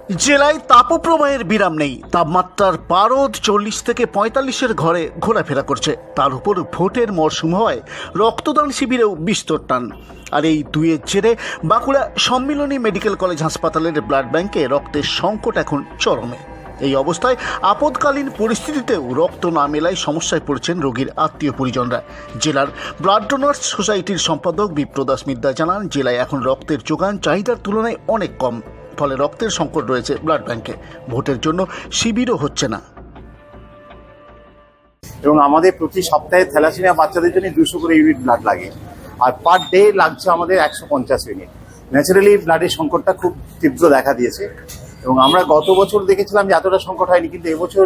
জেলায় তাপপ্রবাহের বিরাম নেই। তাপমাত্রার পারদ 40 থেকে 45-এর ঘরে ঘোরাফেরা করছে। তার উপর ভোটের মরশুম হওয়ায় রক্তদান শিবিরেও বিস্তর টান। আর এই দুয়ের জেরে বাঁকুড়া সম্মিলনী মেডিকেল কলেজ হাসপাতালের ব্লাড ব্যাংকে রক্তের সংকট এখন চরমে। এই অবস্থায় আপদকালীন পরিস্থিতিতেও রক্ত না মেলায় সমস্যায় পড়ছেন রোগীর আত্মীয় পরিজনরা। জেলার ব্লাড ডোনার্স সোসাইটির সম্পাদক বিপ্রদাস মিদ্যা জানান, জেলায় এখন রক্তের যোগান চাহিদার তুলনায় অনেক কম, ফলে রক্তের সংকট রয়েছে ব্লাড ব্যাংকে। ভোটের জন্য শিবিরও হচ্ছে না। এবং আমাদের প্রতি সপ্তাহে থ্যালাসেমিয়া বাচ্চাদের জন্য 200 করে ইউনিট ব্লাড লাগে, আর পার ডে লাগছে আমাদের 150 ইউনিট। ন্যাচারালি ব্লাডের সংকটটা খুব তীব্র দেখা দিয়েছে এবং আমরা গত বছর দেখেছিলাম যে এতটা সংকট হয়নি, কিন্তু এবছর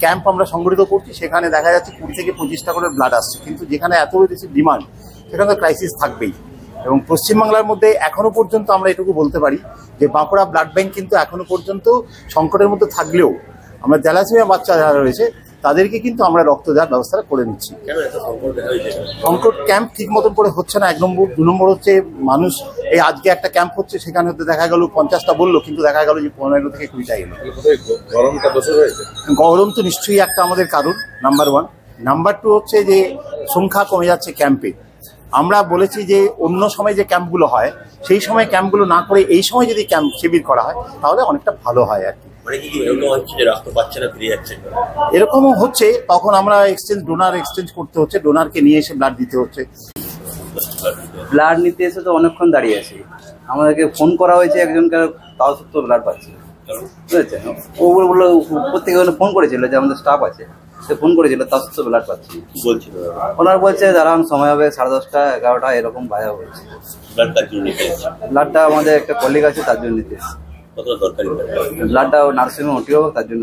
ক্যাম্প আমরা সংগঠিত করছি, সেখানে দেখা যাচ্ছে 20 থেকে 25টা করে ব্লাড আসছে, কিন্তু যেখানে এত বেশি ডিমান্ড সেখানে তো ক্রাইসিস থাকবেই। এবং পশ্চিমবাংলার মধ্যে এখনো পর্যন্ত আমরা এটুকু বলতে পারি যে বাঁকুড়া ব্লাড ব্যাংক কিন্তু এখনো পর্যন্ত সংকটের মধ্যে থাকলেও আমরা থ্যালাসেমিয়া বাচ্চা যারা রয়েছে তাদেরকে কিন্তু আমরা রক্ত দেওয়ার ব্যবস্থা করে নিচ্ছি। সংকট ক্যাম্প ঠিক মতন করে হচ্ছে না, 1 নম্বর। 2 নম্বর হচ্ছে মানুষ, এই আজকে একটা ক্যাম্প হচ্ছে, সেখানে হতে দেখা গেল 50টা বললো, কিন্তু দেখা গেল যে 15 থেকে 20টা এলো। গরম তো নিশ্চয়ই একটা আমাদের কারণ, নাম্বার 1। নাম্বার 2 হচ্ছে যে সংখ্যা কমে যাচ্ছে ক্যাম্পে। আমরা বলেছি যে অন্য সময় যে ক্যাম্পগুলো হয় সেই সময় ক্যাম্পগুলো না করে এই সময় যদি ক্যাম্প শিবির করা হয় তাহলে অনেকটা ভালো হয় আর কি। এরকমও হচ্ছে, তখন আমরা ডোনার এক্সচেঞ্জ করতে হচ্ছে, ডোনারকে নিয়ে এসে ব্লাড দিতে হচ্ছে। ব্লাড নিতে এসে তো অনেকক্ষণ দাঁড়িয়ে আছি, আমাদেরকে ফোন করা হয়েছে একজনকে, তাও সত্ত্বেও ব্লাড পাচ্ছে, বুঝেছেন। ও বললো প্রত্যেকে ফোন করেছিল যে আমাদের স্টাফ আছে, সে ফোন করেছিল, তার সত্ত্বেও ব্লাড পাচ্ছি বলছিল। ওনার বলছে দাঁড়ান, সময় হবে 10:30 11টা এরকম বাজা হয়েছে। ব্লাডটা আমাদের একটা কলিগ আছে, তার জন্য নিতে এসেছি। ব্লাডটা নার্সিংহোম ওটি হবে, তার জন্য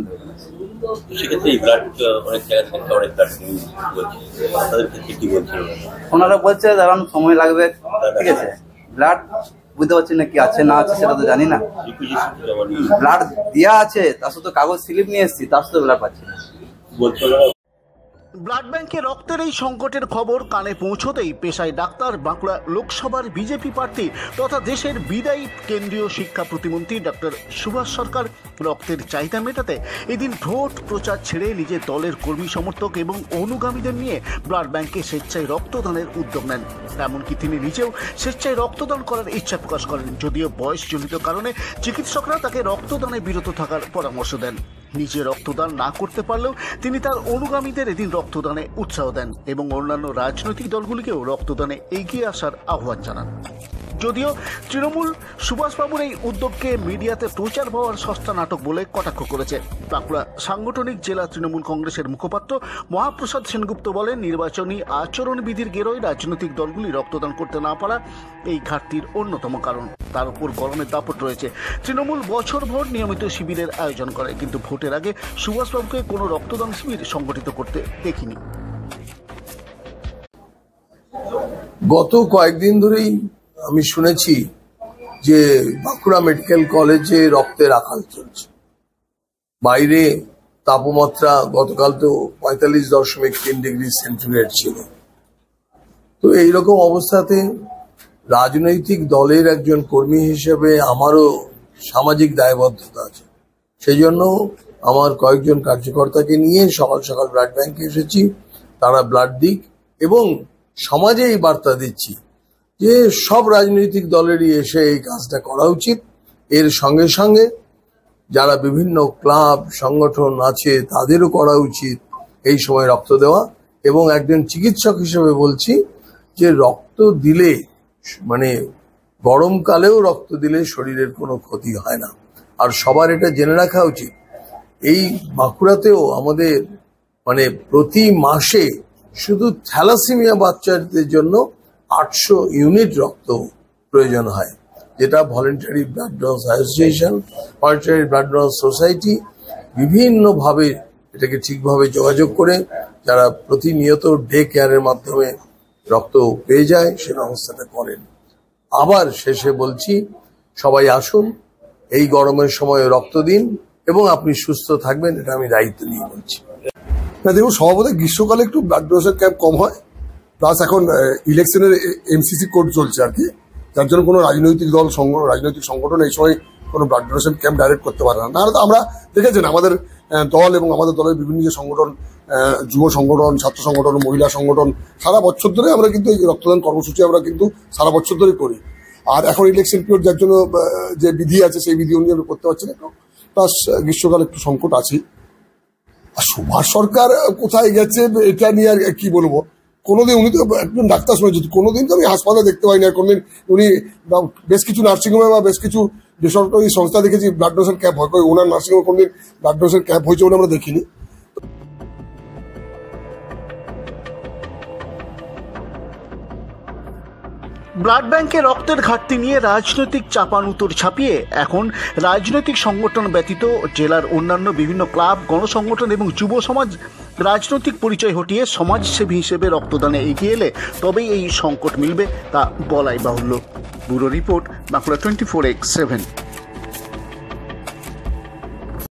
ওনারা বলছে দাঁড়ান, সময় লাগবে, ঠিক আছে। ব্লাড বুঝতে পারছি না কি আছে না আছে সেটা তো জানি না। ব্লাড দেওয়া আছে, তার সাথে কাগজ স্লিপ নিয়ে এসেছি, তার সাথে ব্লাড পাচ্ছি না। ব্লাড ব্যাংকে রক্তের এই সংকটের খবর কানে পৌঁছতেই পেশায় ডাক্তার বাঁকুড়া লোকসভার বিজেপি প্রার্থী তথা দেশের বিদায়ী কেন্দ্রীয় শিক্ষা প্রতিমন্ত্রী ডক্টর সুভাষ সরকার রক্তের চাহিদা মেটাতে এদিন ভোট প্রচার ছেড়ে নিজের দলের কর্মী সমর্থক এবং অনুগামীদের নিয়ে ব্লাড ব্যাংকে স্বেচ্ছায় রক্তদানের উদ্যোগ নেন। এমনকি তিনি নিজেও স্বেচ্ছায় রক্তদান করার ইচ্ছা প্রকাশ করেন, যদিও বয়সজনিত কারণে চিকিৎসকরা তাকে রক্তদানে বিরত থাকার পরামর্শ দেন। নিজে রক্তদান না করতে পারলেও তিনি তার অনুগামীদের এদিন রক্তদানে উৎসাহ দেন এবং অন্যান্য রাজনৈতিক দলগুলিকেও রক্তদানে এগিয়ে আসার আহ্বান জানান। যদিও তৃণমূল সুভাষবাবুর এই উদ্যোগকে মিডিয়াতে প্রচার পাওয়ার সস্তা নাটক বলে কটাক্ষ করেছে। বাঁকুড়া সাংগঠনিক জেলা তৃণমূল কংগ্রেসের মুখপাত্র মহাপ্রসাদ সেনগুপ্ত বলেন, নির্বাচনী আচরণবিধির গেরোয় রাজনৈতিক দলগুলি রক্তদান করতে না পারা এই ঘাটতির অন্যতম কারণ। তার উপর গরমের দাপট রয়েছে। তৃণমূল বছরভর নিয়মিত শিবিরের আয়োজন করে, কিন্তু ভোটের আগে সুভাষবাবুকে কোনো রক্তদান শিবির সংগঠিত করতে দেখিনি। গত কয়েকদিন ধরেই আমি শুনেছি যে বাঁকুড়া মেডিকেল কলেজে রক্তের আকাল চলছে। বাইরে তাপমাত্রা গতকাল তো 45.3 ডিগ্রি সেন্টিগ্রেড ছিল। তো এইরকম অবস্থাতে রাজনৈতিক দলের একজন কর্মী হিসেবে আমারও সামাজিক দায়বদ্ধতা আছে। সেই জন্য আমার কয়েকজন কার্যকর্তাকে নিয়ে সকাল সকাল ব্লাড ব্যাংকে এসেছি, তারা ব্লাড দিক, এবং সমাজে এই বার্তা দিচ্ছি যে সব রাজনৈতিক দলেরই এসে এই কাজটা করা উচিত। এর সঙ্গে সঙ্গে যারা বিভিন্ন ক্লাব সংগঠন আছে তাদেরও করা উচিত এই সময় রক্ত দেওয়া। এবং একজন চিকিৎসক হিসেবে বলছি যে রক্ত দিলে, মানে গরমকালেও রক্ত দিলে শরীরের কোনো ক্ষতি হয় না। আর সবার এটা জেনে রাখা উচিত, এই বাঁকুড়াতেও আমাদের মানে প্রতি মাসে শুধু থ্যালাসেমিয়া বাচ্চাদের জন্য 800 ইউনিট রক্ত প্রয়োজন হয়, যেটা voluntary blood donors association, voluntary blood donors society বিভিন্নভাবে এটাকে ঠিকভাবে যোগাযোগ করে যারা প্রতিনিয়ত ডে কেয়ারের মাধ্যমে রক্ত পেয়ে যায় সে ব্যবস্থাটা করেন। আবার শেষে বলছি, সবাই আসুন, এই গরমের সময় রক্ত দিন এবং আপনি সুস্থ থাকবেন, এটা আমি দায়িত্ব নিয়ে বলছি। দেখুন, স্বভাবতই গ্রীষ্মকালে একটু ব্লাড ডোনেশন ক্যাম্প কম হয়, প্লাস এখন ইলেকশনের এমসিসি কোড চলছে আর কি, যার জন্য কোনো রাজনৈতিক দল রাজনৈতিক সংগঠন এই সময় কোনো ব্লাড ডোনেশন ক্যাম্প ডাইরেক্ট করতে পারে না। নাহলে তো আমরা দেখেছেন আমাদের দল এবং আমাদের দলের বিভিন্ন যে সংগঠন, যুব সংগঠন, ছাত্র সংগঠন, মহিলা সংগঠন, সারা বছর ধরে আমরা কিন্তু এই রক্তদান কর্মসূচি আমরা কিন্তু সারা বছর ধরে করি। আর এখন ইলেকশন পিরিয়ড, যার জন্য যে বিধি আছে সেই বিধি অনুযায়ী আমরা করতে পারছি না, প্লাস গ্রীষ্মকালে একটু সংকট আছে। আর সুভাষ সরকার কোথায় গেছে এটা নিয়ে আর কি বলবো। কোনোদিন উনি তো একজন ডাক্তার শুনেছি, কোনোদিন তো আমি হাসপাতালে দেখতে পাই না। কোনোদিন উনি বেশ কিছু নার্সিংহোমে বা বেশ কিছু বেসরকারি সংস্থা দেখেছি ব্লাড ডোনেশন ক্যাম্প হয়, ওনার নার্সিংহোমে কোনোদিন ব্লাড ডোনেশন ক্যাম্প হয়েছে বলে আমরা দেখিনি। ব্লাড ব্যাংকে রক্তের ঘাটতি নিয়ে রাজনৈতিক চাপানুতোর ছাপিয়ে এখন রাজনৈতিক সংগঠন ব্যতীত জেলার অন্যান্য বিভিন্ন ক্লাব, গণসংগঠন এবং যুব সমাজ রাজনৈতিক পরিচয় হটিয়ে সমাজসেবী হিসেবে রক্তদানে এগিয়ে এলে তবেই এই সংকট মিলবে তা বলাই বাহুল্য। Bureau report, Bankura 24x7।